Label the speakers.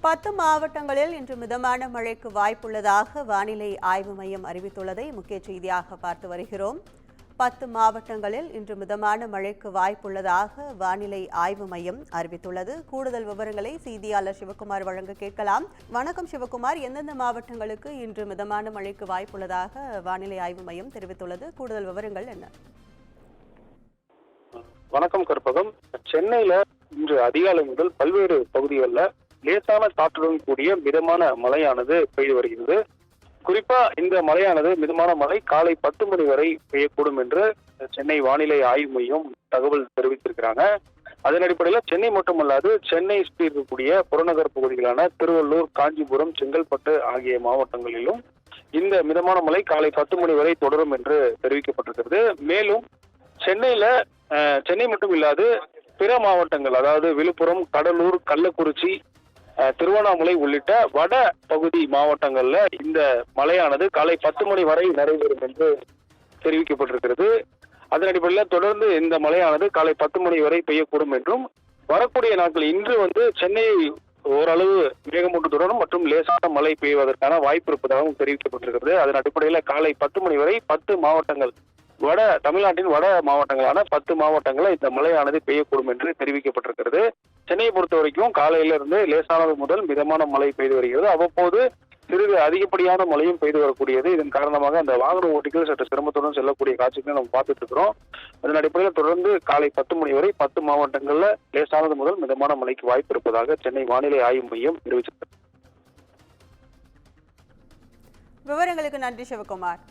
Speaker 1: 10 மாவட்டங்களில் இன்று மிதமான மழைக்கு வாய்ப்புள்ளதாக வானிலை ஆய்வு மையம் அறிவித்துள்ளதை முக்கிய செய்தியாக பார்த்து வருகிறோம். 10 மாவட்டங்களில் இன்று மிதமான மழைக்கு வாய்ப்புள்ளதாக வானிலை ஆய்வு மையம் அறிவித்துள்ளது. கூடுதல் விவரங்களை செய்தியாளர் சிவகுமார் வழங்க கேட்கலாம். வணக்கம் சிவகுமார், எந்தெந்த மாவட்டங்களுக்கு இன்று மிதமான மழைக்கு வாய்ப்புள்ளதாக வானிலை ஆய்வு மையம் தெரிவித்துள்ளது? கூடுதல் விவரங்கள் என்ன?
Speaker 2: வணக்கம் கற்பகம். சென்னையில இன்று அதிகாலை முதல் பல்வேறு பகுதிகளில் லேசான காற்றுடன் கூடிய மிதமான மழையானது பெய்து வருகிறது. குறிப்பா இந்த மழையானது மிதமான மழை காலை 10 மணி வரை பெய்யக்கூடும் என்று சென்னை வானிலை ஆய்வு மையம் தகவல் தெரிவித்திருக்கிறாங்க. அதன் அடிப்படையில் சென்னை மட்டுமல்லாது சென்னை சுற்றி இருக்கக்கூடிய புறநகர் பகுதிகளான திருவள்ளூர், காஞ்சிபுரம், செங்கல்பட்டு ஆகிய மாவட்டங்களிலும் இந்த மிதமான மழை காலை 10 மணி வரை தொடரும் என்று தெரிவிக்கப்பட்டிருக்கிறது. மேலும் சென்னை மட்டும் இல்லாது பிற மாவட்டங்கள், அதாவது விழுப்புரம், கடலூர், கள்ளக்குறிச்சி, திருவண்ணாமலை உள்ளிட்ட வட பகுதி மாவட்டங்கள்ல இந்த மழையானது காலை 10 மணி வரை நடைபெறும் என்று தெரிவிக்கப்பட்டிருக்கிறது. அதன் அடிப்படையில் தொடர்ந்து இந்த மழையானது காலை 10 மணி வரை பெய்யக்கூடும் என்றும், வரக்கூடிய நாட்கள் இன்று சென்னை ஓரளவு மேகமூட்டத்துடனும் மற்றும் லேசான மழை பெய்வதற்கான வாய்ப்பு இருப்பதாகவும் தெரிவிக்கப்பட்டிருக்கிறது. அதன் அடிப்படையில் காலை 10 மணி வரை 10 மாவட்டங்கள், தமிழ்நாட்டின் வட மாவட்டங்களான 10 மாவட்டங்களில் இந்த மழையானது பெய்யக்கூடும் என்று தெரிவிக்கப்பட்டிருக்கிறது. சென்னையை பொறுத்த வரைக்கும் காலையிலிருந்து லேசானது முதல் மிதமான மழை பெய்து வருகிறது. அவ்வப்போது சிறிது அதிகப்படியான மழையும் பெய்து வரக்கூடியது. இதன் காரணமாக அந்த வாகன ஓட்டிகள் சற்று சிரமத்துடன் செல்லக்கூடிய காட்சிகளை நம்ம பார்த்துட்டு இருக்கிறோம். அதன் அடிப்படையில் தொடர்ந்து காலை 10 மணி வரை 10 மாவட்டங்களில் லேசானது முதல் மிதமான மழைக்கு வாய்ப்பு இருப்பதாக சென்னை வானிலை ஆய்வு மையம் தெரிவிச்சிருக்கிறது.
Speaker 1: விவரங்களுக்கு நன்றி சிவகுமார்.